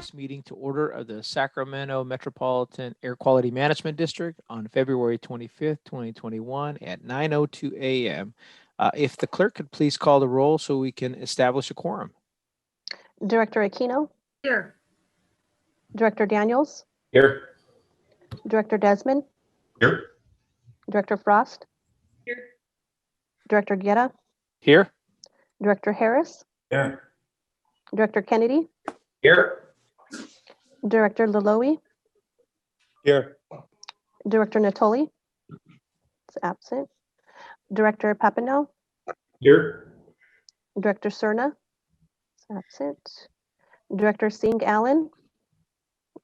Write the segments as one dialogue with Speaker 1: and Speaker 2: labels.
Speaker 1: this meeting to order of the Sacramento Metropolitan Air Quality Management District on February 25th, 2021 at 9:02 a.m. If the clerk could please call the roll so we can establish a quorum.
Speaker 2: Director Aquino?
Speaker 3: Here.
Speaker 2: Director Daniels?
Speaker 4: Here.
Speaker 2: Director Desmond?
Speaker 4: Here.
Speaker 2: Director Frost?
Speaker 3: Here.
Speaker 2: Director Guerra?
Speaker 1: Here.
Speaker 2: Director Harris?
Speaker 4: Here.
Speaker 2: Director Kennedy?
Speaker 4: Here.
Speaker 2: Director Laloe?
Speaker 4: Here.
Speaker 2: Director Natoli? Is absent. Director Papineau?
Speaker 4: Here.
Speaker 2: Director Cerna? Is absent. Director Singh Allen?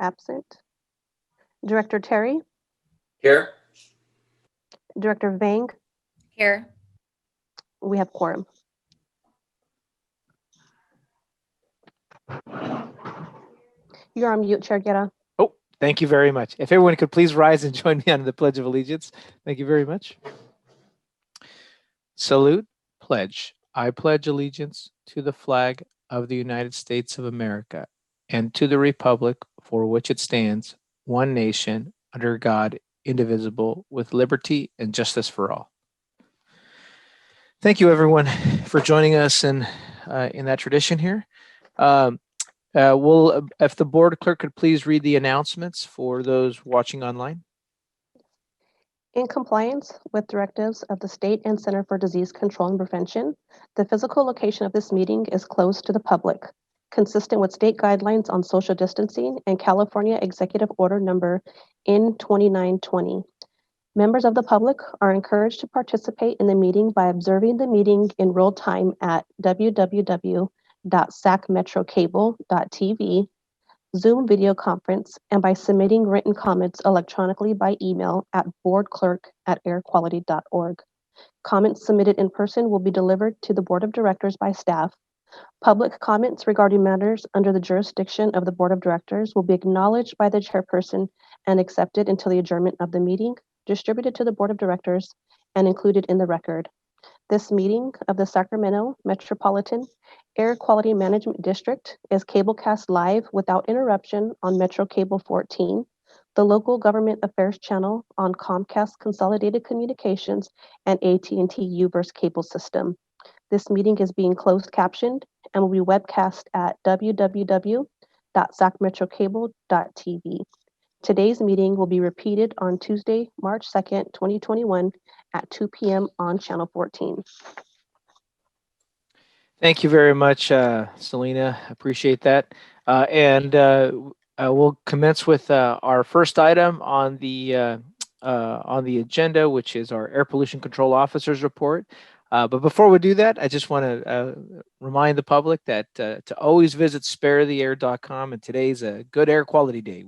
Speaker 2: Absent. Director Terry?
Speaker 4: Here.
Speaker 2: Director Vang?
Speaker 3: Here.
Speaker 2: We have quorum. You're on mute, Chair Guerra.
Speaker 1: Oh, thank you very much. If everyone could please rise and join me on the Pledge of Allegiance. Thank you very much. Salute, pledge. I pledge allegiance to the flag of the United States of America and to the republic for which it stands, one nation, under God, indivisible, with liberty and justice for all. Thank you, everyone, for joining us in that tradition here. If the board clerk could please read the announcements for those watching online.
Speaker 2: In compliance with directives of the State and Center for Disease Control and Prevention, the physical location of this meeting is closed to the public, consistent with state guidelines on social distancing and California Executive Order number N2920. Members of the public are encouraged to participate in the meeting by observing the meeting in real time at www.sacmetrocable.tv, Zoom video conference, and by submitting written comments electronically by email at boardclerk@airquality.org. Comments submitted in person will be delivered to the Board of Directors by staff. Public comments regarding matters under the jurisdiction of the Board of Directors will be acknowledged by the chairperson and accepted until the adjournment of the meeting, distributed to the Board of Directors, and included in the record. This meeting of the Sacramento Metropolitan Air Quality Management District is cablecast live without interruption on Metro Cable 14, the local government affairs channel on Comcast Consolidated Communications and AT&T U-verse cable system. This meeting is being closed captioned and will be webcast at www.sacmetrocable.tv. Today's meeting will be repeated on Tuesday, March 2nd, 2021 at 2 p.m. on Channel 14.
Speaker 1: Thank you very much, Selena. Appreciate that. We'll commence with our first item on the agenda, which is our Air Pollution Control Officer's report. But before we do that, I just want to remind the public that to always visit sparetheair.com, and today's a good air quality day.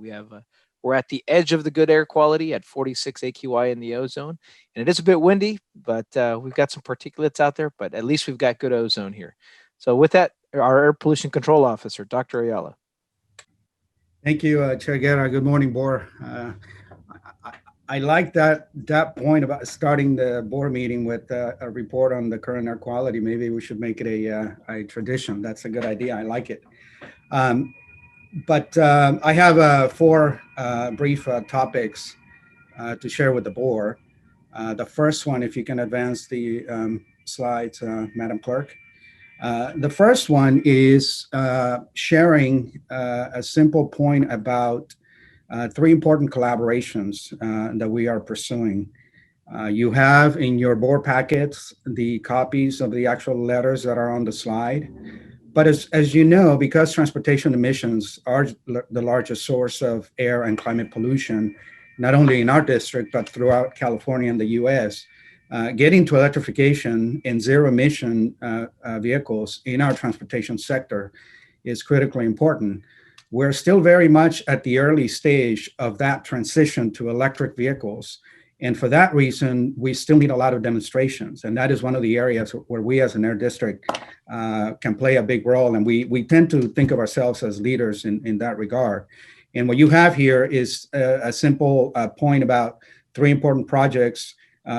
Speaker 1: We're at the edge of the good air quality at 46 AQI in the ozone, and it is a bit windy, but we've got some particulates out there, but at least we've got good ozone here. So with that, our Air Pollution Control Officer, Dr. Ayala.
Speaker 5: Thank you, Chair Guerra. Good morning, board. I like that point about starting the board meeting with a report on the current air quality. Maybe we should make it a tradition. That's a good idea. I like it. But I have four brief topics to share with the board. The first one, if you can advance the slides, Madam Clerk. The first one is sharing a simple point about three important collaborations that we are pursuing. You have in your board packets the copies of the actual letters that are on the slide. But as you know, because transportation emissions are the largest source of air and climate pollution, not only in our district, but throughout California and the US, getting to electrification and zero emission vehicles in our transportation sector is critically important. We're still very much at the early stage of that transition to electric vehicles. And for that reason, we still need a lot of demonstrations. And that is one of the areas where we as an air district can play a big role. And we tend to think of ourselves as leaders in that regard. And what you have here is a simple point about three important projects.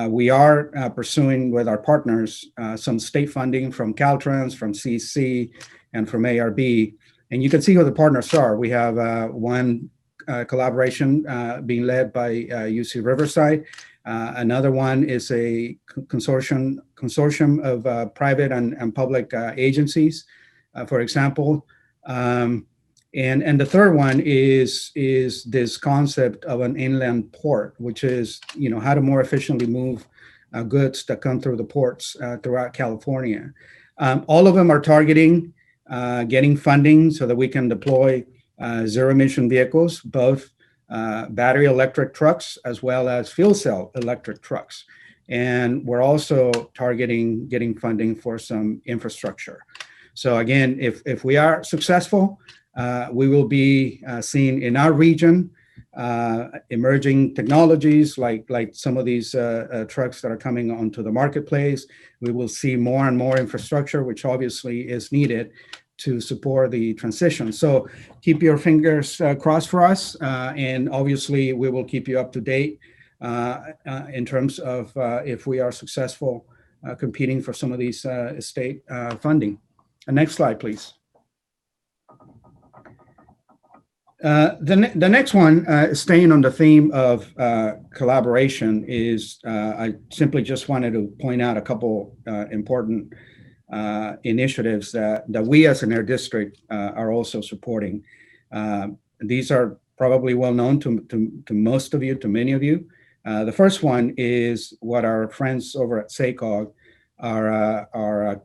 Speaker 5: We are pursuing with our partners some state funding from Caltrans, from CC, and from ARB. And you can see who the partners are. We have one collaboration being led by UC Riverside. Another one is a consortium of private and public agencies, for example. And the third one is this concept of an inland port, which is, how to more efficiently move goods that come through the ports throughout California. All of them are targeting getting funding so that we can deploy zero emission vehicles, both battery electric trucks as well as fuel cell electric trucks. And we're also targeting getting funding for some infrastructure. So again, if we are successful, we will be seeing in our region emerging technologies like some of these trucks that are coming onto the marketplace. We will see more and more infrastructure, which obviously is needed to support the transition. So keep your fingers crossed for us, and obviously we will keep you up to date in terms of if we are successful competing for some of these state funding. Next slide, please. The next one, staying on the theme of collaboration, is I simply just wanted to point out a couple important initiatives that we as an air district are also supporting. These are probably well known to most of you, to many of you. The first one is what our friends over at SACOG are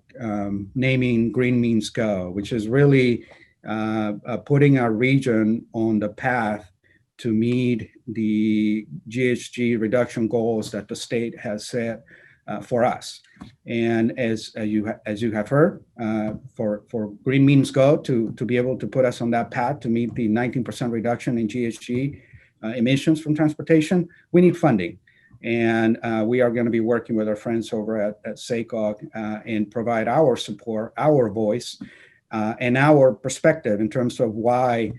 Speaker 5: naming Green Means Go, which is really putting our region on the path to meet the GHG reduction goals that the state has set for us. And as you have heard, for Green Means Go to be able to put us on that path to meet the 19% reduction in GHG emissions from transportation, we need funding. And we are going to be working with our friends over at SACOG and provide our support, our voice, and our perspective in terms of why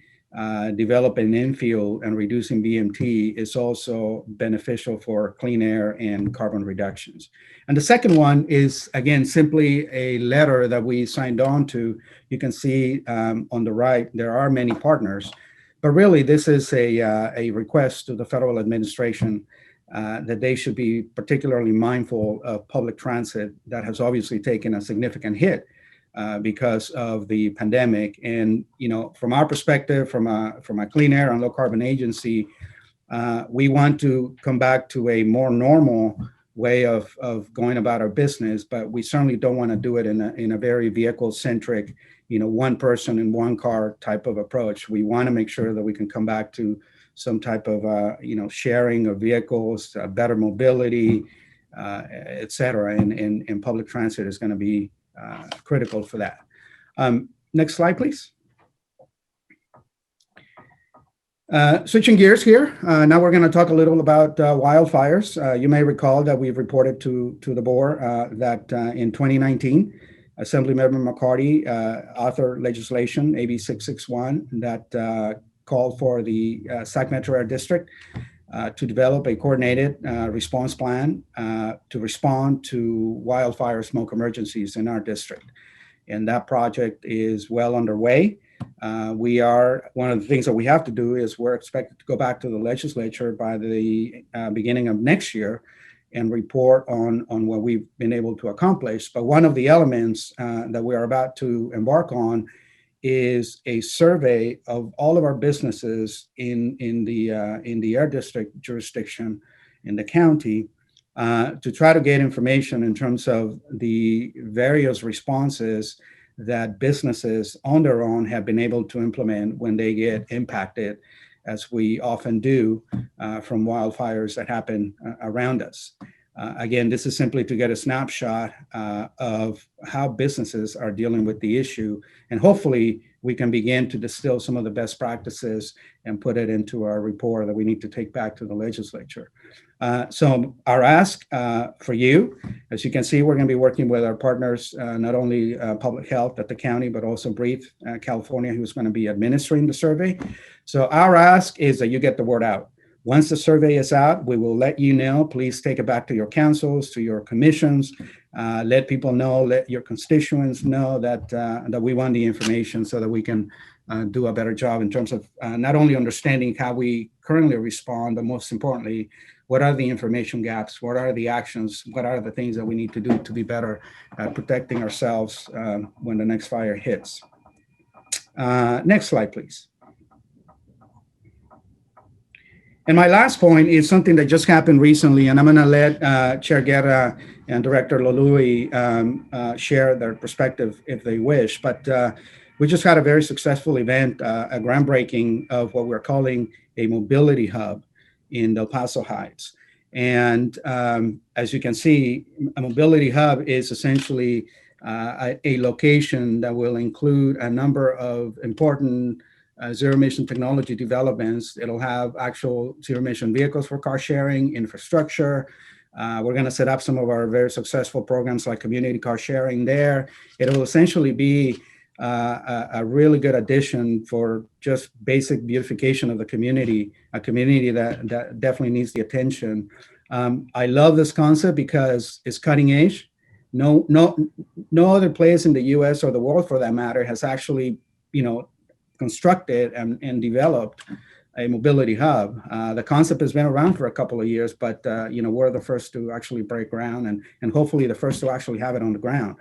Speaker 5: developing infill and reducing VMT is also beneficial for clean air and carbon reductions. And the second one is, again, simply a letter that we signed on to. You can see on the right, there are many partners, but really this is a request to the federal administration that they should be particularly mindful of public transit that has obviously taken a significant hit because of the pandemic. And, from our perspective, from a clean air and low carbon agency, we want to come back to a more normal way of going about our business, but we certainly don't want to do it in a very vehicle centric, one person in one car type of approach. We want to make sure that we can come back to some type of, sharing of vehicles, better mobility, et cetera. And public transit is going to be critical for that. Next slide, please. Switching gears here. Now we're going to talk a little about wildfires. You may recall that we've reported to the board that in 2019, Assemblymember McCarty authored legislation, AB 661, that called for the Sacramento Air District to develop a coordinated response plan to respond to wildfire smoke emergencies in our district. And that project is well underway. One of the things that we have to do is we're expected to go back to the legislature by the beginning of next year and report on what we've been able to accomplish. But one of the elements that we are about to embark on is a survey of all of our businesses in the air district jurisdiction in the county to try to get information in terms of the various responses that businesses on their own have been able to implement when they get impacted, as we often do from wildfires that happen around us. Again, this is simply to get a snapshot of how businesses are dealing with the issue, and hopefully we can begin to distill some of the best practices and put it into our report that we need to take back to the legislature. So our ask for you, as you can see, we're going to be working with our partners, not only public health at the county, but also Breathe California, who's going to be administering the survey. So our ask is that you get the word out. Once the survey is out, we will let you know. Please take it back to your councils, to your commissions, let people know, let your constituents know that that we want the information so that we can do a better job in terms of not only understanding how we currently respond, but most importantly, what are the information gaps? What are the actions? What are the things that we need to do to be better at protecting ourselves when the next fire hits? Next slide, please. And my last point is something that just happened recently, and I'm going to let Chair Guerra and Director Lolui share their perspective if they wish. But we just had a very successful event, a groundbreaking of what we're calling a mobility hub in Del Paso Heights. And as you can see, a mobility hub is essentially a location that will include a number of important zero emission technology developments. It'll have actual zero emission vehicles for car sharing, infrastructure. We're going to set up some of our very successful programs like community car sharing there. It'll essentially be a really good addition for just basic beautification of the community, a community that definitely needs the attention. I love this concept because it's cutting edge. No other place in the U.S. or the world, for that matter, has actually, constructed and developed a mobility hub. The concept has been around for a couple of years, but we're the first to actually break ground and hopefully the first to actually have it on the ground.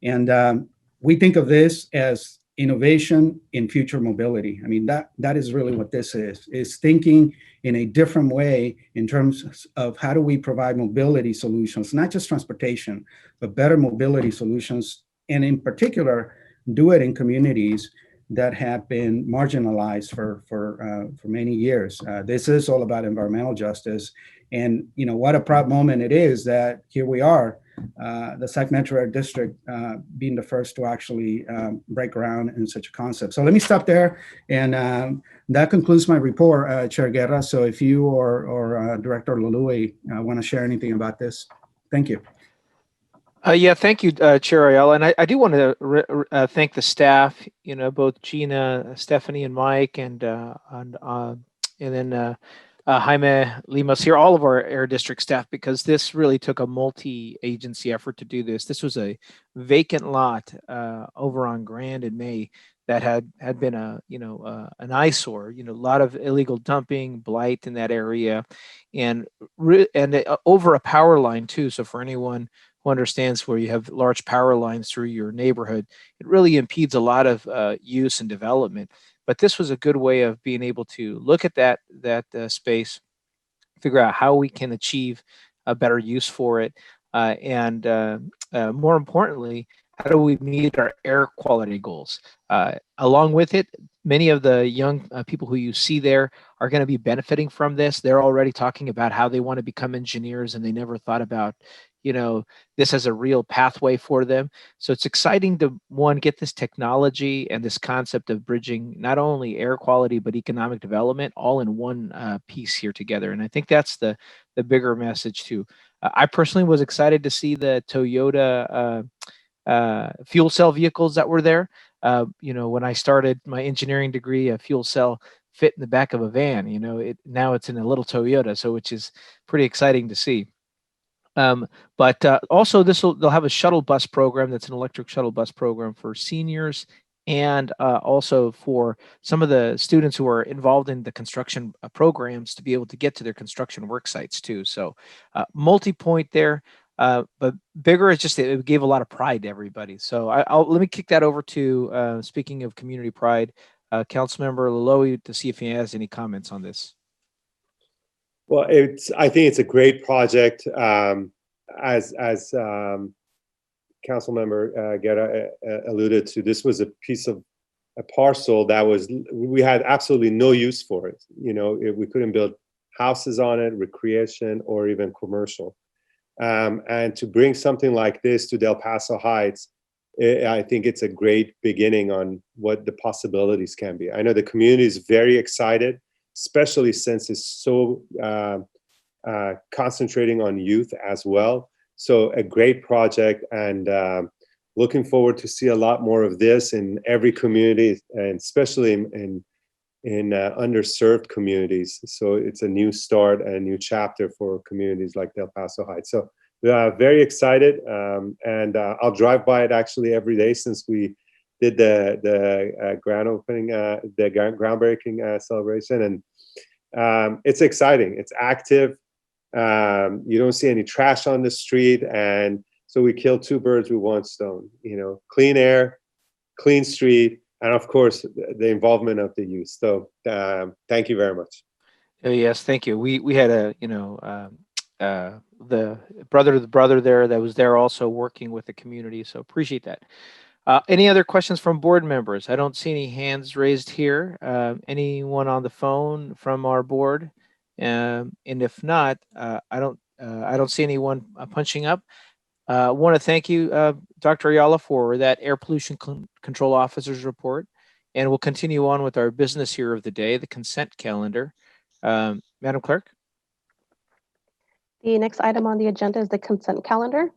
Speaker 5: And we think of this as innovation in future mobility. I mean, that is really what this is thinking in a different way in terms of how do we provide mobility solutions, not just transportation, but better mobility solutions, and in particular, do it in communities that have been marginalized for many years. This is all about environmental justice. And what a proud moment it is that here we are, the Sacramento Area District being the first to actually break ground in such a concept. So let me stop there. And that concludes my report, Chair Guerra. So if you or Director Lolui want to share anything about this, thank you.
Speaker 1: Yeah, thank you, Chair Ayala. And I do want to thank the staff, both Gina, Stephanie, and Mike, and then Jaime Limas here, all of our Air District staff, because this really took a multi-agency effort to do this. This was a vacant lot over on Grand and May that had been an eyesore, a lot of illegal dumping, blight in that area, and over a power line too. So for anyone who understands where you have large power lines through your neighborhood, it really impedes a lot of use and development. But this was a good way of being able to look at that space, figure out how we can achieve a better use for it, and more importantly, how do we meet our air quality goals? Along with it, many of the young people who you see there are going to be benefiting from this. They're already talking about how they want to become engineers, and they never thought about this as a real pathway for them. So it's exciting to, one, get this technology and this concept of bridging not only air quality, but economic development all in one piece here together. And I think that's the bigger message too. I personally was excited to see the Toyota fuel cell vehicles that were there. When I started my engineering degree, a fuel cell fit in the back of a van. Now it's in a little Toyota, so which is pretty exciting to see. But also they'll have a shuttle bus program that's an electric shuttle bus program for seniors, and also for some of the students who are involved in the construction programs to be able to get to their construction work sites too. So multi-point there, but bigger is just, it gave a lot of pride to everybody. So let me kick that over to, speaking of community pride, Councilmember Lolui, to see if he has any comments on this.
Speaker 3: Well, I think it's a great project. As Councilmember Guerra alluded to, this was a piece of a parcel that we had absolutely no use for it. We couldn't build houses on it, recreation, or even commercial. And to bring something like this to Del Paso Heights, I think it's a great beginning on what the possibilities can be. I know the community is very excited, especially since it's so concentrating on youth as well. So a great project, and looking forward to see a lot more of this in every community, and especially in underserved communities. So it's a new start and a new chapter for communities like Del Paso Heights. So Very excited, and I'll drive by it actually every day since we did the grand opening, the groundbreaking celebration, and it's exciting. It's active. You don't see any trash on the street, and so we kill two birds with one stone. Clean air, clean street, and of course the involvement of the youth. So thank you very much.
Speaker 1: Yes, thank you. We had the brother to the brother there that was there also working with the community. So appreciate that. Any other questions from board members? I don't see any hands raised here. Anyone on the phone from our board? And if not, I don't see anyone punching up. I want to thank you, Dr. Ayala, for that air pollution control officer's report. And we'll continue on with our business here of the day, the consent calendar. Madam Clerk?
Speaker 2: The next item on the agenda is the consent calendar.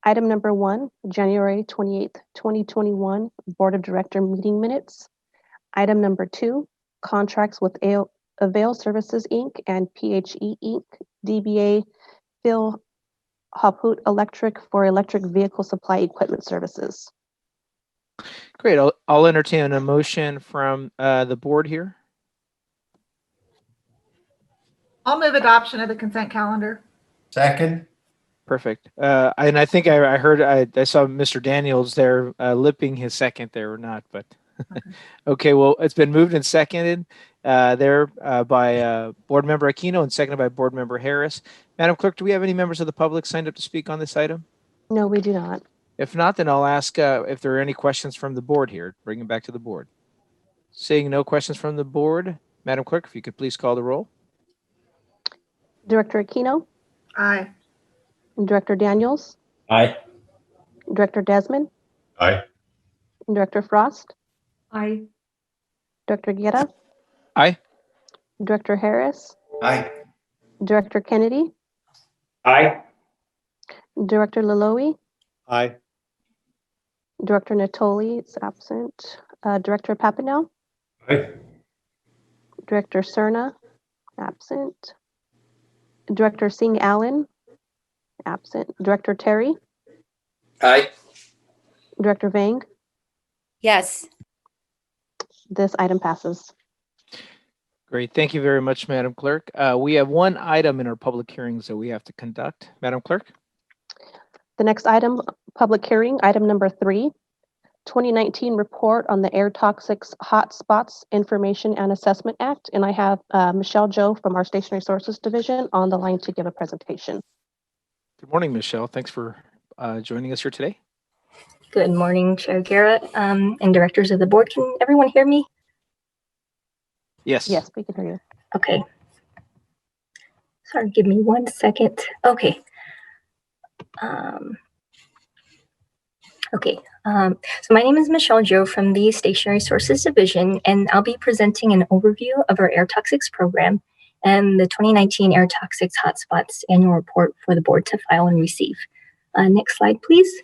Speaker 2: Item number 1, January 28th, 2021, Board of Director meeting minutes. Item number 2, contracts with Avail Services, Inc. and PHE, Inc., DBA Phil Hoput Electric for electric vehicle supply equipment services.
Speaker 1: Great. I'll entertain a motion from the board here.
Speaker 6: I'll move adoption of the consent calendar.
Speaker 4: Second.
Speaker 1: Perfect. And I think I heard, I saw Mr. Daniels there lipping his second there or not, but okay, well, it's been moved and seconded there by Board Member Aquino and seconded by Board Member Harris. Madam Clerk, do we have any members of the public signed up to speak on this item?
Speaker 2: No, we do not.
Speaker 1: If not, then I'll ask if there are any questions from the board here. Bring it back to the board. Seeing no questions from the board, Madam Clerk, if you could please call the roll.
Speaker 2: Director Aquino,
Speaker 6: Aye.
Speaker 2: Director Daniels,
Speaker 4: Aye.
Speaker 2: Director Desmond,
Speaker 4: Aye.
Speaker 2: Director Frost,
Speaker 6: Aye.
Speaker 2: Director Guerra,
Speaker 1: Aye.
Speaker 2: Director Harris,
Speaker 4: Aye.
Speaker 2: Director Kennedy,
Speaker 4: Aye.
Speaker 2: Director Laloe,
Speaker 3: Aye.
Speaker 2: Director Natoli is absent, Director Papineau,
Speaker 4: Aye.
Speaker 2: Director Cerna, absent, Director Singh Allen, absent, Director Terry,
Speaker 4: Aye.
Speaker 2: Director Vang.
Speaker 7: Yes.
Speaker 2: This item passes.
Speaker 1: Great. Thank you very much, Madam Clerk. We have one item in our public hearings that we have to conduct. Madam Clerk?
Speaker 2: The next item, public hearing, item number 3, 2019 report on the Air Toxics Hotspots Information and Assessment Act. And I have Michelle Joe from our Station Resources Division on the line to give a presentation.
Speaker 1: Good morning, Michelle. Thanks for joining us here today.
Speaker 7: Good morning, Chair Garrett and directors of the board. Can everyone hear me?
Speaker 1: Yes.
Speaker 2: Yes, we can hear you.
Speaker 7: Okay. Sorry, give me 1 second. Okay. So my name is Michelle Joe from the Station Resources Division, and I'll be presenting an overview of our air toxics program and the 2019 Air Toxics Hotspots annual report for the board to file and receive. Next slide, please.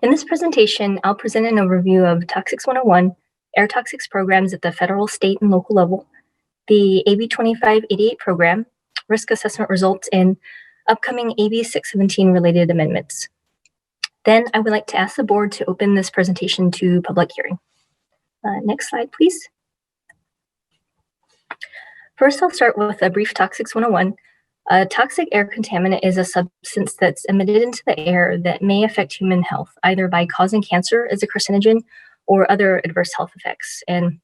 Speaker 7: In this presentation, I'll present an overview of Toxics 101, air toxics programs at the federal, state, and local level, the AB 2588 program, risk assessment results, and upcoming AB 617 related amendments. Then I would like to ask the board to open this presentation to public hearing. Next slide, please. First, I'll start with a brief Toxics 101. A toxic air contaminant is a substance that's emitted into the air that may affect human health, either by causing cancer as a carcinogen or other adverse health effects. And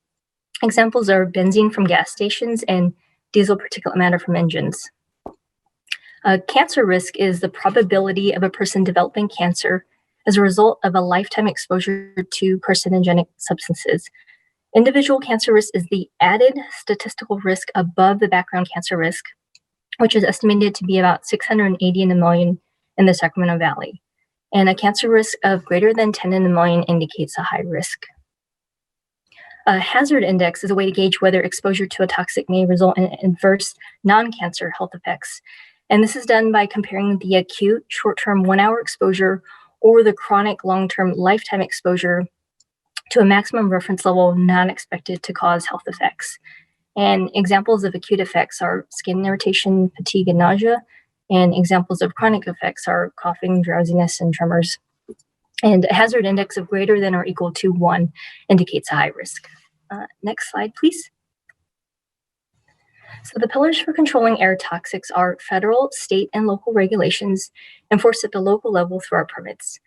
Speaker 7: examples are benzene from gas stations and diesel particulate matter from engines. Cancer risk is the probability of a person developing cancer as a result of a lifetime exposure to carcinogenic substances. Individual cancer risk is the added statistical risk above the background cancer risk, which is estimated to be about 680 in a million in the Sacramento Valley. And a cancer risk of greater than 10 in a million indicates a high risk. A hazard index is a way to gauge whether exposure to a toxic may result in adverse non-cancer health effects. And this is done by comparing the acute short-term 1-hour exposure or the chronic long-term lifetime exposure to a maximum reference level not expected to cause health effects. And examples of acute effects are skin irritation, fatigue, and nausea. And examples of chronic effects are coughing, drowsiness, and tremors. And a hazard index of greater than or equal to 1 indicates a high risk. Next slide, please. So the pillars for controlling air toxics are federal, state, and local regulations enforced at the local level through our permits.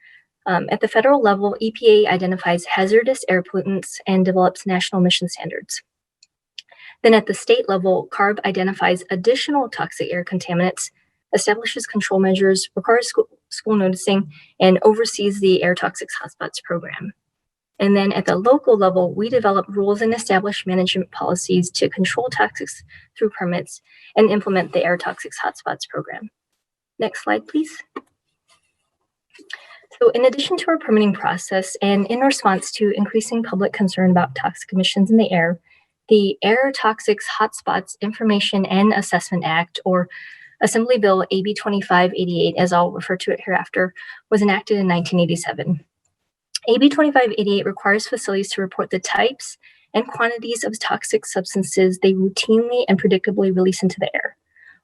Speaker 7: At the federal level, EPA identifies hazardous air pollutants and develops national emission standards. Then at the state level, CARB identifies additional toxic air contaminants, establishes control measures, requires school noticing, and oversees the air toxics hotspots program. And then at the local level, we develop rules and establish management policies to control toxics through permits and implement the air toxics hotspots program. Next slide, please. So in addition to our permitting process and in response to increasing public concern about toxic emissions in the air, the Air Toxics Hotspots Information and Assessment Act, or Assembly Bill AB 2588, as I'll refer to it hereafter, was enacted in 1987. AB 2588 requires facilities to report the types and quantities of toxic substances they routinely and predictably release into the air,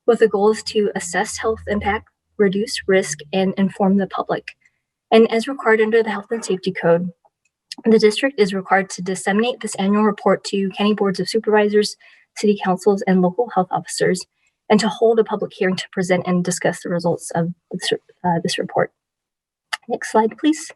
Speaker 7: with the goal is to assess health impact, reduce risk, and inform the public. And as required under the Health and Safety Code, the district is required to disseminate this annual report to county boards of supervisors, city councils, and local health officers, and to hold a public hearing to present and discuss the results of this report. Next slide, please.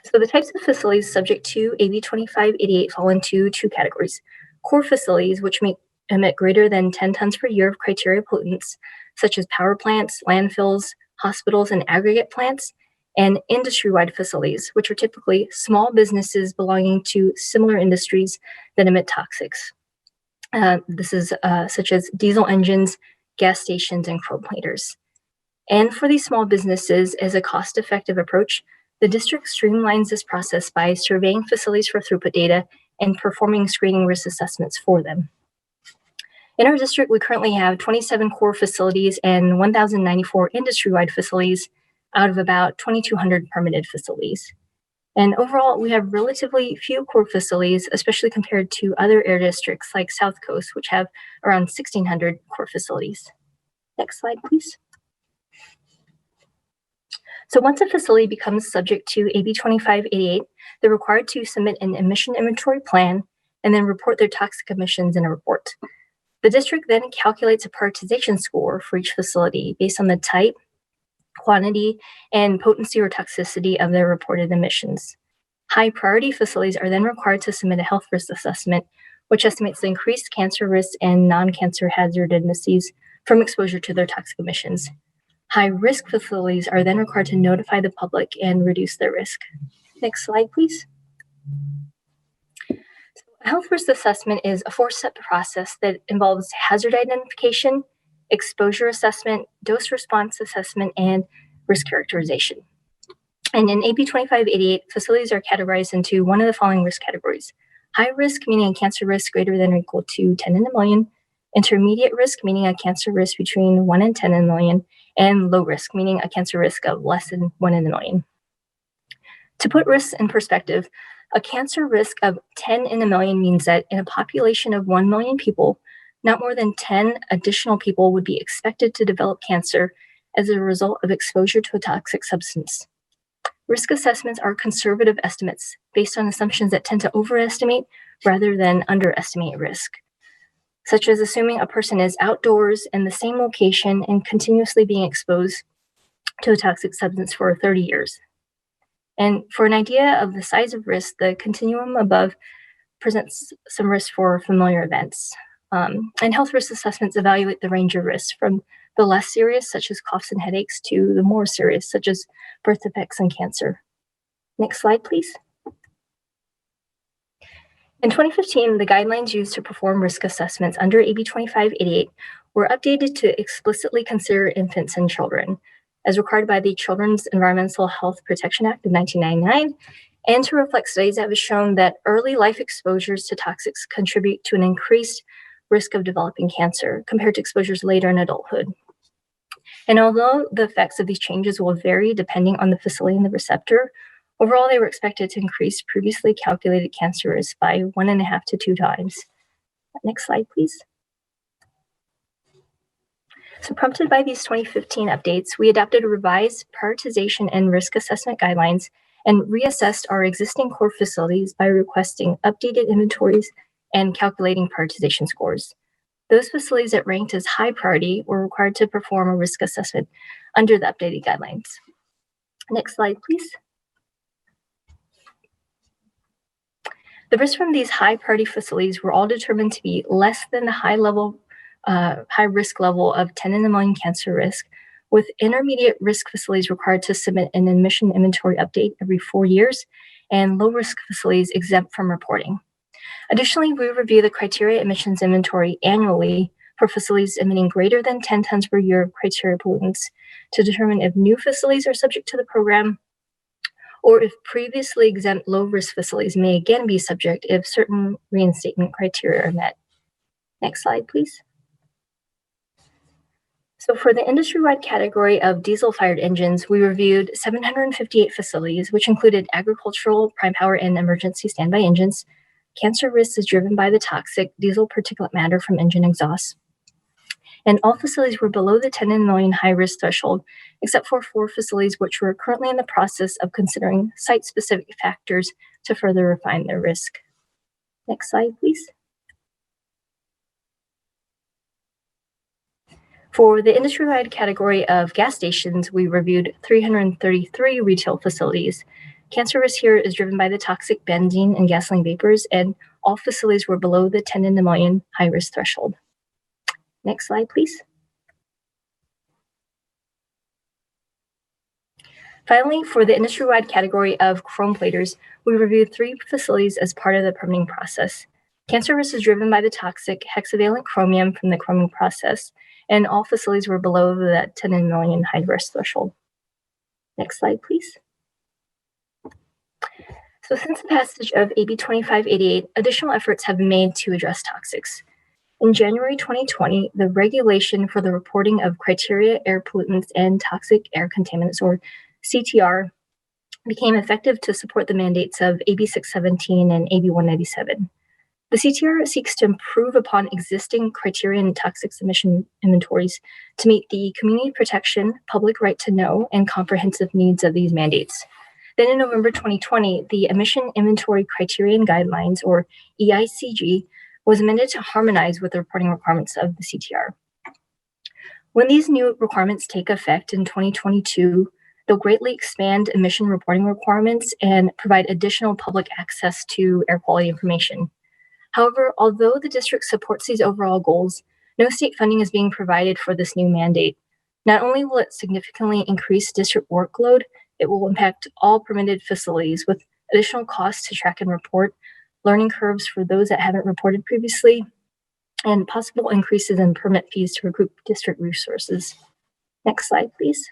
Speaker 7: So the types of facilities subject to AB 2588 fall into two categories. Core facilities, which may emit greater than 10 tons per year of criteria pollutants, such as power plants, landfills, hospitals, and aggregate plants, and industry-wide facilities, which are typically small businesses belonging to similar industries that emit toxics. This is such as diesel engines, gas stations, and chromators. And for these small businesses, as a cost-effective approach, the district streamlines this process by surveying facilities for throughput data and performing screening risk assessments for them. In our district, we currently have 27 core facilities and 1,094 industry-wide facilities out of about 2,200 permitted facilities. And overall, we have relatively few core facilities, especially compared to other air districts like South Coast, which have around 1,600 core facilities. Next slide, please. So once a facility becomes subject to AB 2588, they're required to submit an emission inventory plan and then report their toxic emissions in a report. The district then calculates a prioritization score for each facility based on the type, quantity, and potency or toxicity of their reported emissions. High priority facilities are then required to submit a health risk assessment, which estimates the increased cancer risks and non-cancer hazard indices from exposure to their toxic emissions. High-risk facilities are then required to notify the public and reduce their risk. Next slide, please. A health risk assessment is a 4-step process that involves hazard identification, exposure assessment, dose response assessment, and risk characterization. And in AB 2588, facilities are categorized into one of the following risk categories. High risk, meaning a cancer risk greater than or equal to 10 in a million. Intermediate risk, meaning a cancer risk between 1 and 10 in a million. And low risk, meaning a cancer risk of less than 1 in a million. To put risks in perspective, a cancer risk of 10 in a million means that in a population of 1 million people, not more than 10 additional people would be expected to develop cancer as a result of exposure to a toxic substance. Risk assessments are conservative estimates based on assumptions that tend to overestimate rather than underestimate risk, such as assuming a person is outdoors in the same location and continuously being exposed to a toxic substance for 30 years. And for an idea of the size of risk, the continuum above presents some risk for familiar events. And health risk assessments evaluate the range of risks from the less serious, such as coughs and headaches, to the more serious, such as birth defects and cancer. Next slide, please. In 2015, the guidelines used to perform risk assessments under AB 2588 were updated to explicitly consider infants and children, as required by the Children's Environmental Health Protection Act of 1999, and to reflect studies that have shown that early life exposures to toxics contribute to an increased risk of developing cancer compared to exposures later in adulthood. And although the effects of these changes will vary depending on the facility and the receptor, Overall, they were expected to increase previously calculated cancer risk by 1.5 to 2 times. Next slide, please. So prompted by these 2015 updates, we adopted revised prioritization and risk assessment guidelines and reassessed our existing core facilities by requesting updated inventories and calculating prioritization scores. Those facilities that ranked as high priority were required to perform a risk assessment under the updated guidelines. Next slide, please. The risks from these high priority facilities were all determined to be less than the high risk level of 10 in a million cancer risk, with intermediate risk facilities required to submit an admission inventory update every 4 years, and low risk facilities exempt from reporting. Additionally, we review the criteria emissions inventory annually for facilities emitting greater than 10 tons per year of criteria pollutants to determine if new facilities are subject to the program, or if previously exempt low-risk facilities may again be subject if certain reinstatement criteria are met. Next slide, please. So for the industry-wide category of diesel-fired engines, we reviewed 758 facilities, which included agricultural, prime power, and emergency standby engines. Cancer risk is driven by the toxic diesel particulate matter from engine exhaust. And all facilities were below the 10 in a million high-risk threshold, except for 4 facilities which were currently in the process of considering site-specific factors to further refine their risk. Next slide, please. For the industry-wide category of gas stations, we reviewed 333 retail facilities. Cancer risk here is driven by the toxic benzene and gasoline vapors, and all facilities were below the 10 in a million high-risk threshold. Next slide, please. Finally, for the industry-wide category of chrome platers, we reviewed 3 facilities as part of the permitting process. Cancer risk is driven by the toxic hexavalent chromium from the chroming process, and all facilities were below that 10 in a million high-risk threshold. Next slide, please. So since the passage of AB 2588, additional efforts have been made to address toxics. In January 2020, the regulation for the reporting of criteria air pollutants and toxic air contaminants, or CTR, became effective to support the mandates of AB 617 and AB 197. The CTR seeks to improve upon existing criteria and toxics emission inventories to meet the community protection, public right to know, and comprehensive needs of these mandates. Then in November 2020, the Emission Inventory Criterion Guidelines, or EICG, was amended to harmonize with the reporting requirements of the CTR. When these new requirements take effect in 2022, they'll greatly expand emission reporting requirements and provide additional public access to air quality information. However, although the district supports these overall goals, no state funding is being provided for this new mandate. Not only will it significantly increase district workload, it will impact all permitted facilities with additional costs to track and report, learning curves for those that haven't reported previously, and possible increases in permit fees to recoup district resources. Next slide, please.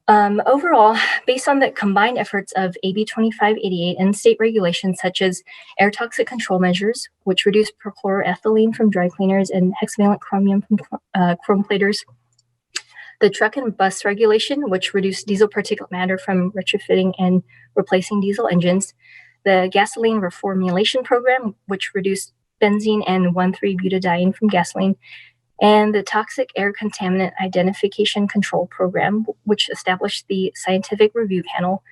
Speaker 7: Overall, based on the combined efforts of AB 2588 and state regulations such as air toxic control measures, which reduce perchloroethylene from dry cleaners and hexavalent chromium from chrome platers, the truck and bus regulation, which reduced diesel particulate matter from retrofitting and replacing diesel engines, the gasoline reformulation program, which reduced benzene and 1,3-butadiene from gasoline, and the Toxic Air Contaminant Identification Control Program, which established the Scientific Review Panel,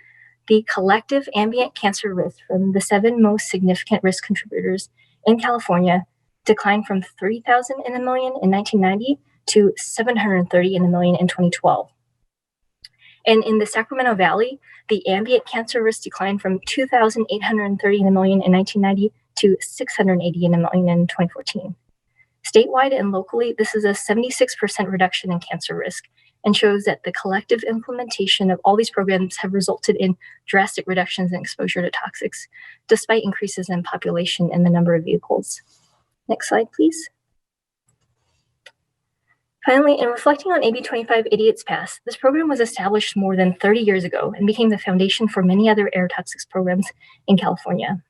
Speaker 7: the collective ambient cancer risk from the 7 most significant risk contributors in California declined from 3,000 in a million in 1990 to 730 in a million in 2012. And in the Sacramento Valley, the ambient cancer risk declined from 2,830 in a million in 1990 to 680 in a million in 2014. Statewide and locally, this is a 76% reduction in cancer risk and shows that the collective implementation of all these programs have resulted in drastic reductions in exposure to toxics, despite increases in population and the number of vehicles. Next slide, please. Finally, in reflecting on AB 2588's past, this program was established more than 30 years ago and became the foundation for many other air toxics programs in California.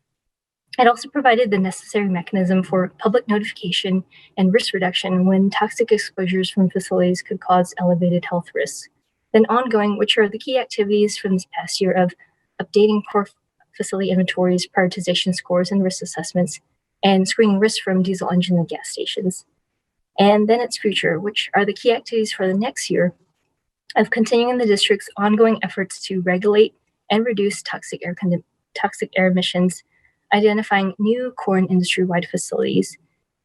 Speaker 7: It also provided the necessary mechanism for public notification and risk reduction when toxic exposures from facilities could cause elevated health risks. Then ongoing, which are the key activities from this past year of updating core facility inventories, prioritization scores, and risk assessments, and screening risks from diesel engine and gas stations. And then its future, which are the key activities for the next year of continuing the district's ongoing efforts to regulate and reduce toxic air emissions, identifying new core and industry-wide facilities,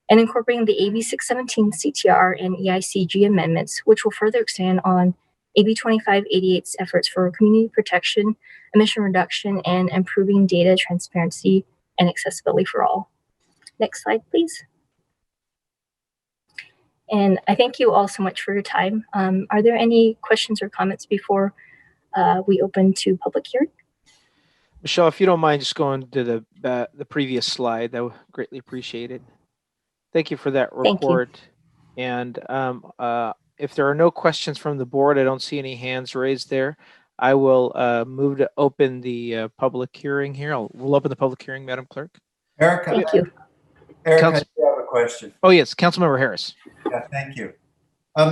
Speaker 7: and incorporating the AB 617 CTR and EICG amendments, which will further expand on AB 2588's efforts for community protection, emission reduction, and improving data transparency and accessibility for all. Next slide, please. And I thank you all so much for your time. Are there any questions or comments before we open to public hearing?
Speaker 1: Michelle, if you don't mind just going to the previous slide, that would greatly appreciate it. Thank you for that report. And if there are no questions from the board, I don't see any hands raised there. I will move to open the public hearing here. We'll open the public hearing, Madam Clerk.
Speaker 8: Erica,
Speaker 7: Thank you.
Speaker 8: Erica, I do have a question.
Speaker 1: Oh, yes, Councilmember Harris.
Speaker 8: Yeah, thank you.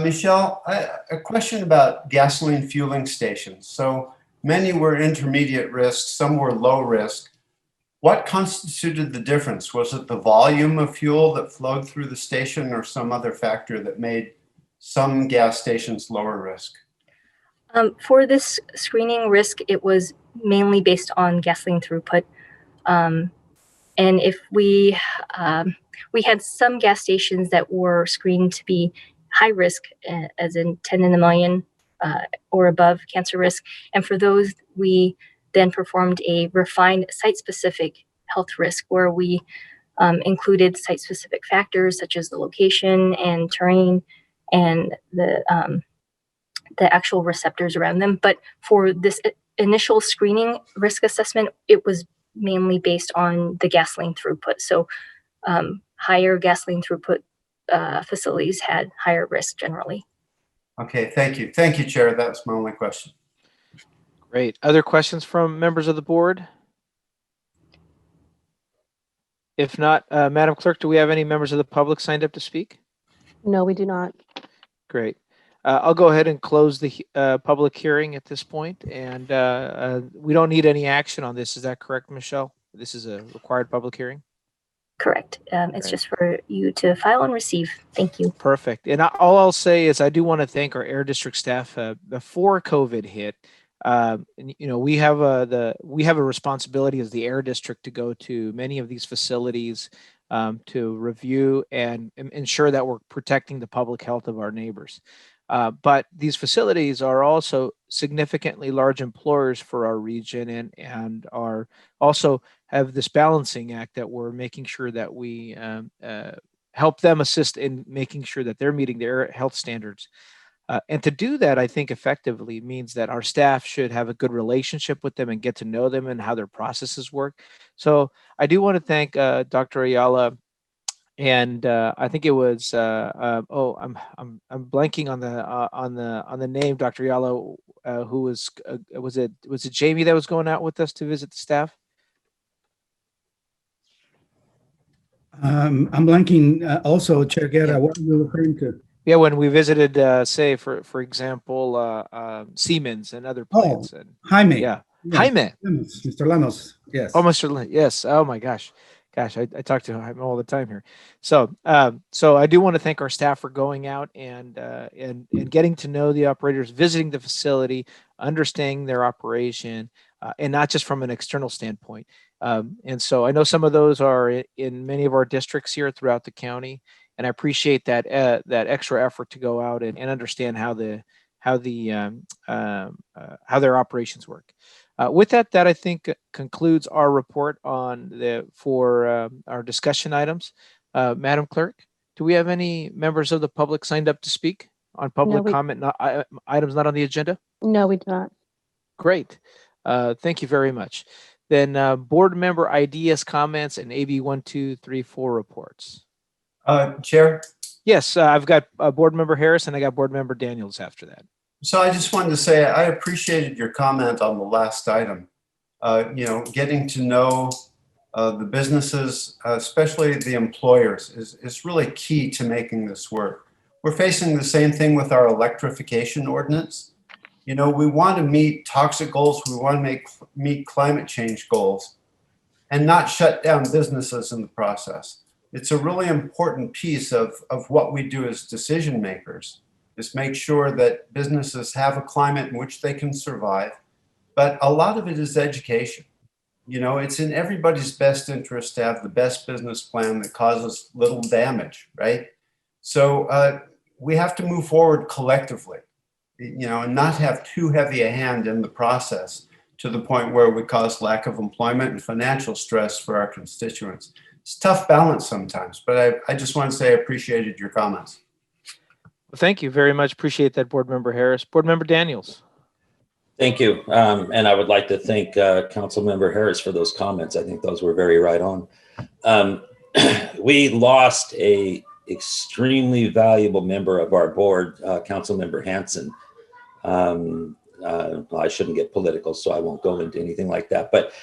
Speaker 8: Michelle, a question about gasoline fueling stations. So many were intermediate risk, some were low risk. What constituted the difference? Was it the volume of fuel that flowed through the station or some other factor that made some gas stations lower risk?
Speaker 7: For this screening risk, it was mainly based on gasoline throughput. And if we had some gas stations that were screened to be high risk, as in 10 in a million or above cancer risk. And for those, we then performed a refined site-specific health risk where we included site-specific factors such as the location and terrain and the actual receptors around them. But for this initial screening risk assessment, it was mainly based on the gasoline throughput. So higher gasoline throughput facilities had higher risk generally.
Speaker 8: Okay, thank you. Thank you, Chair. That's my only question.
Speaker 1: Great. Other questions from members of the board? If not, Madam Clerk, do we have any members of the public signed up to speak?
Speaker 2: No, we do not.
Speaker 1: Great. I'll go ahead and close the public hearing at this point, and we don't need any action on this. Is that correct, Michelle? This is a required public hearing?
Speaker 7: Correct. It's just for you to file and receive. Thank you.
Speaker 1: Perfect. And all I'll say is I do want to thank our Air District staff. Before COVID hit, we have a responsibility as the Air District to go to many of these facilities to review and ensure that we're protecting the public health of our neighbors. But these facilities are also significantly large employers for our region and are also have this balancing act that we're making sure that we help them assist in making sure that they're meeting their health standards. And to do that, I think effectively means that our staff should have a good relationship with them and get to know them and how their processes work. So I do want to thank Dr. Ayala. And I think it was I'm blanking on the name, Dr. Ayala, who was it Jamie that was going out with us to visit the staff?
Speaker 5: I'm blanking also, Chair Guerra, what are you referring to?
Speaker 1: Yeah, when we visited, say, for example, Siemens and other plants. And
Speaker 5: Jaime.
Speaker 1: Yeah.
Speaker 5: Yes.
Speaker 1: Jaime.
Speaker 5: Mr. Lanos, yes.
Speaker 1: Oh, Mr. Yes. Oh, my gosh. I talk to him all the time here. So I do want to thank our staff for going out and getting to know the operators, visiting the facility, understanding their operation, and not just from an external standpoint. And so I know some of those are in many of our districts here throughout the county, and I appreciate that extra effort to go out and understand how their operations work. With that I think concludes our report on our discussion items. Madam Clerk, do we have any members of the public signed up to speak on public comment items not on the agenda?
Speaker 2: No, we do not.
Speaker 1: Great. Thank you very much. Then board member ideas, comments, and AB 1234 reports.
Speaker 8: Chair?
Speaker 1: Yes, I've got board member Harris and I got board member Daniels after that.
Speaker 8: So I just wanted to say I appreciated your comment on the last item. Getting to know the businesses, especially the employers, is really key to making this work. We're facing the same thing with our electrification ordinance. You know, we want to meet toxic goals. We want to meet climate change goals and not shut down businesses in the process. It's a really important piece of what we do as decision makers, is make sure that businesses have a climate in which they can survive. But a lot of it is education. You know, it's in everybody's best interest to have the best business plan that causes little damage, right? So we have to move forward collectively, you know, and not have too heavy a hand in the process to the point where we cause lack of employment and financial stress for our constituents. It's a tough balance sometimes, but I just want to say I appreciated your comments.
Speaker 1: Well, thank you very much. Appreciate that, Board Member Harris. Board Member Daniels.
Speaker 9: Thank you. And I would like to thank Council Member Harris for those comments. I think those were very right on. We lost a extremely valuable member of our board, Council Member Hansen. I shouldn't get political, so I won't go into anything like that. But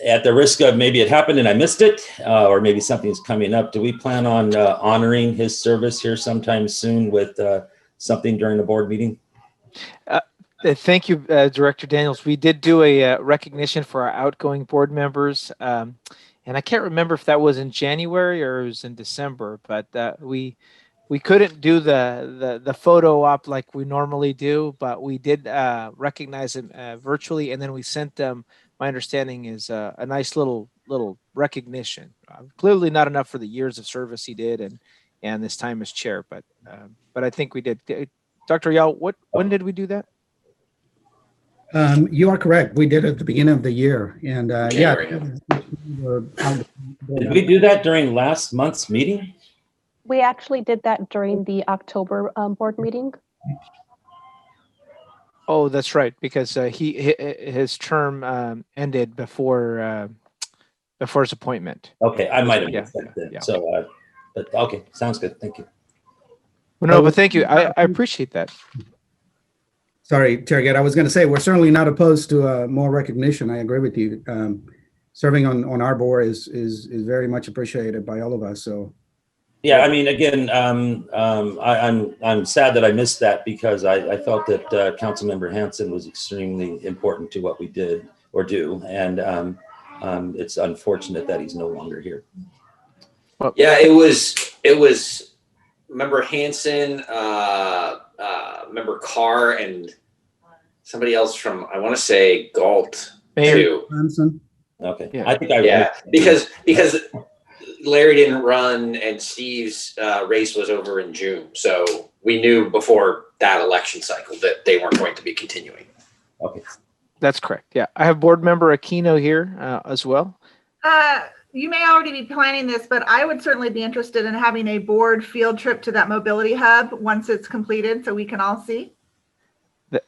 Speaker 9: at the risk of maybe it happened and I missed it, or maybe something's coming up, do we plan on honoring his service here sometime soon with something during the board meeting?
Speaker 1: Thank you, Director Daniels. We did do a recognition for our outgoing board members. And I can't remember if that was in January or it was in December, but we couldn't do the photo op like we normally do, but we did recognize them virtually, and then we sent them, my understanding is a nice little recognition. Clearly not enough for the years of service he did and this time as chair, but I think we did. Dr. Yao, when did we do that?
Speaker 5: You are correct. We did it at the beginning of the year, and yeah.
Speaker 9: Did we do that during last month's meeting?
Speaker 2: We actually did that during the October board meeting.
Speaker 1: Oh, that's right, because his term ended before his appointment.
Speaker 9: Okay, I might have missed
Speaker 1: Yeah,
Speaker 9: that then.
Speaker 1: yeah.
Speaker 9: So, but okay, sounds good. Thank you.
Speaker 1: Well, no, but thank you. I appreciate that.
Speaker 5: Sorry, Chair Guerra, I was going to say, we're certainly not opposed to more recognition. I agree with you. Serving on our board is very much appreciated by all of us. So,
Speaker 9: yeah, I mean, again, I'm sad that I missed that because I felt that Councilmember Hansen was extremely important to what we did or do, and it's unfortunate that he's no longer here.
Speaker 1: Well,
Speaker 4: Yeah, it was Member Hansen, Member Carr, and somebody else from, I want to say, Galt too.
Speaker 5: Hansen.
Speaker 9: Okay,
Speaker 1: Yeah.
Speaker 9: I think I
Speaker 4: Yeah, because Larry didn't run and Steve's race was over in June, so we knew before that election cycle that they weren't going to be continuing.
Speaker 9: Okay.
Speaker 1: That's correct. Yeah, I have Board Member Aquino here as well.
Speaker 6: You may already be planning this, but I would certainly be interested in having a board field trip to that mobility hub once it's completed, so we can all see.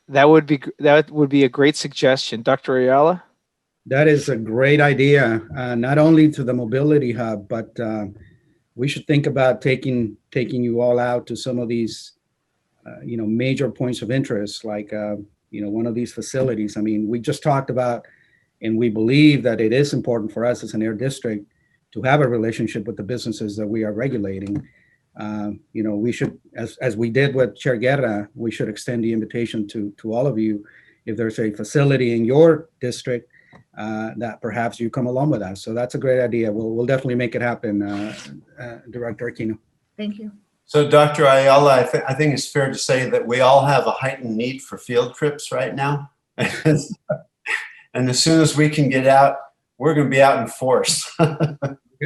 Speaker 1: That would be a great suggestion, Dr. Ayala.
Speaker 5: That is a great idea. Not only to the mobility hub, but we should think about taking you all out to some of these, major points of interest, like one of these facilities. I mean, we just talked about, and we believe that it is important for us as an air district to have a relationship with the businesses that we are regulating. We should, as we did with Chair Guerra, we should extend the invitation to all of you. If there's a facility in your district, that perhaps you come along with us. So that's a great idea. We'll definitely make it happen, Director Aquino.
Speaker 6: Thank you.
Speaker 8: So Dr. Ayala, I think it's fair to say that we all have a heightened need for field trips right now. And as soon as we can get out, we're going to be out in force.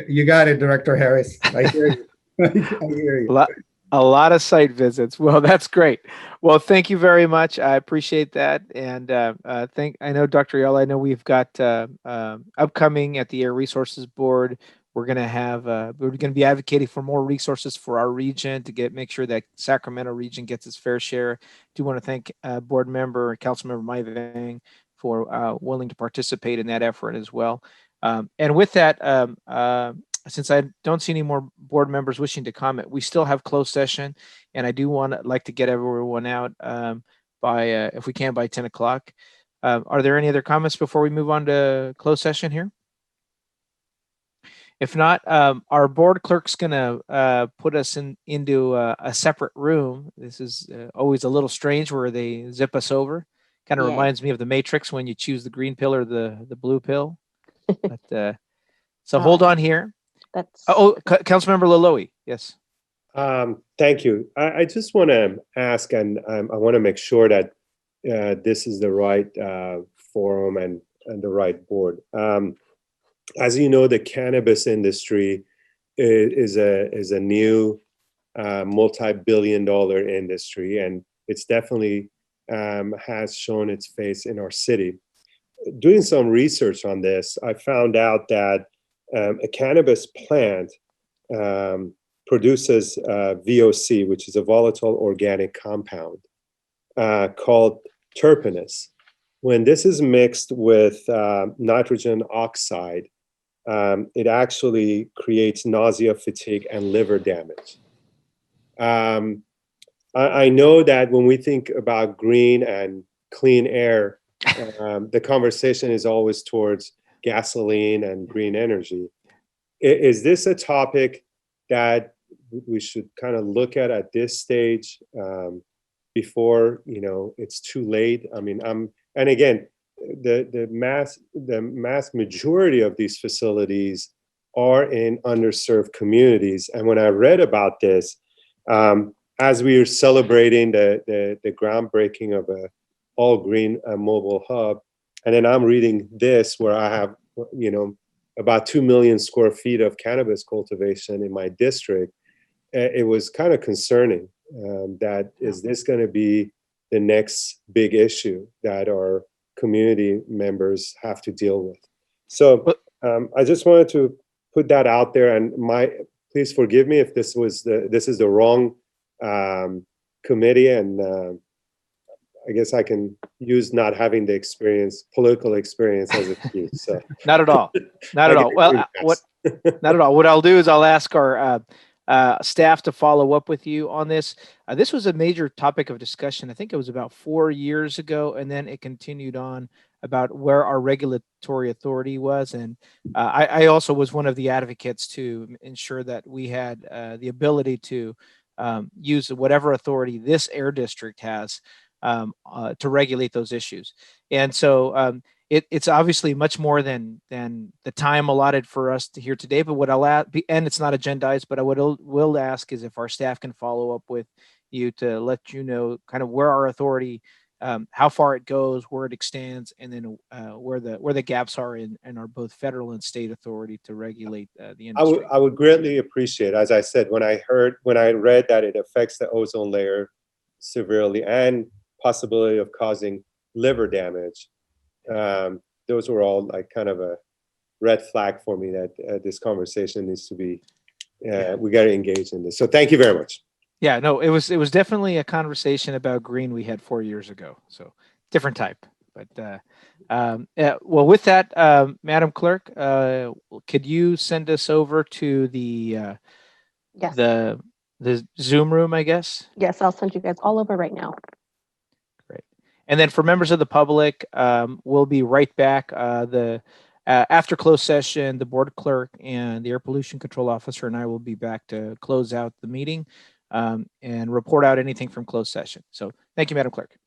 Speaker 5: You got it, Director Harris. I hear you. I hear you.
Speaker 1: A lot of site visits. Well, that's great. Well, thank you very much. I appreciate that. And I know, Dr. Ayala, I know we've got upcoming at the Air Resources Board. We're going to be advocating for more resources for our region to make sure that Sacramento region gets its fair share. Do want to thank Board Member, Councilmember Mai Vang for willing to participate in that effort as well. And with that, since I don't see any more board members wishing to comment, we still have closed session, and I do like to get everyone out by, if we can, by 10 o'clock. Are there any other comments before we move on to closed session here? If not, our board clerk's gonna put us into a separate room. This is always a little strange where they zip us over. Kind of
Speaker 2: Yeah.
Speaker 1: reminds me of the Matrix when you choose the green pill or the blue pill. But so hold on here.
Speaker 2: That's
Speaker 1: Councilmember Laloe, yes.
Speaker 3: Thank you. I just want to ask, and I want to make sure that this is the right forum and the right board. As you know, the cannabis industry is a new multi-billion-dollar industry, and it's definitely has shown its face in our city. Doing some research on this, I found out that a cannabis plant produces VOC, which is a volatile organic compound called terpenes. When this is mixed with nitrogen oxide, it actually creates nausea, fatigue, and liver damage. I know that when we think about green and clean air, the conversation is always towards gasoline and green energy. Is this a topic that we should kind of look at this stage before it's too late? I mean, and again, the mass majority of these facilities are in underserved communities. And when I read about this, as we were celebrating the groundbreaking of a all green mobile hub, and then I'm reading this where I have about 2 million square feet of cannabis cultivation in my district, it was kind of concerning. That is this going to be the next big issue that our community members have to deal with? So I just wanted to put that out there, and please forgive me if this is the wrong committee, and I guess I can use not having the political experience as an excuse. So
Speaker 1: not at all. Not at all. Well, not at all. What I'll do is I'll ask our staff to follow up with you on this. This was a major topic of discussion. I think it was about 4 years ago, and then it continued on about where our regulatory authority was. And I also was one of the advocates to ensure that we had the ability to use whatever authority this air district has to regulate those issues. And so it's obviously much more than the time allotted for us to hear today. But what I'll ask, and it's not agendized, but I will ask is if our staff can follow up with you to let you know kind of where our authority, how far it goes, where it extends, and then where the gaps are in our both federal and state authority to regulate the industry.
Speaker 3: I would greatly appreciate, as I said, when I read that it affects the ozone layer severely and possibility of causing liver damage. Those were all like kind of a red flag for me that this conversation needs to be, we got to engage in this. So thank you very much.
Speaker 1: Yeah, no, it was definitely a conversation about green we had 4 years ago. So different type, but well, with that, Madam Clerk, could you send us over to the
Speaker 2: yes.
Speaker 1: the Zoom room, I guess?
Speaker 2: Yes, I'll send you guys all over right now.
Speaker 1: Great. And then for members of the public, we'll be right back. After closed session, the board clerk and the air pollution control officer and I will be back to close out the meeting and report out anything from closed session. So thank you, Madam Clerk.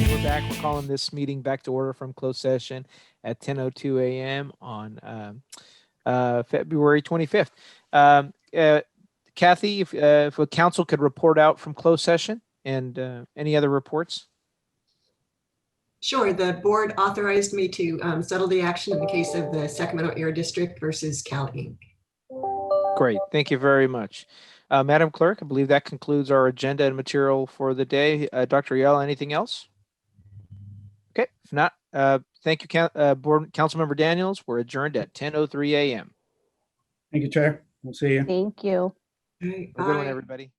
Speaker 1: We're back. We're calling this meeting back to order from closed session at 10:02 a.m. on February 25th. Kathy, if a council could report out from closed session and any other reports?
Speaker 10: Sure. The board authorized me to settle the action in the case of the Sacramento Air District versus Cal Inc.
Speaker 1: Great. Thank you very much. Madam Clerk, I believe that concludes our agenda and material for the day. Dr. Ayala, anything else? Okay. If not, thank you, Councilmember Daniels. We're adjourned at 10:03 a.m.
Speaker 5: Thank you, Chair. We'll see you.
Speaker 2: Thank you.
Speaker 10: All right,
Speaker 1: Have a good one,
Speaker 10: bye.
Speaker 1: everybody.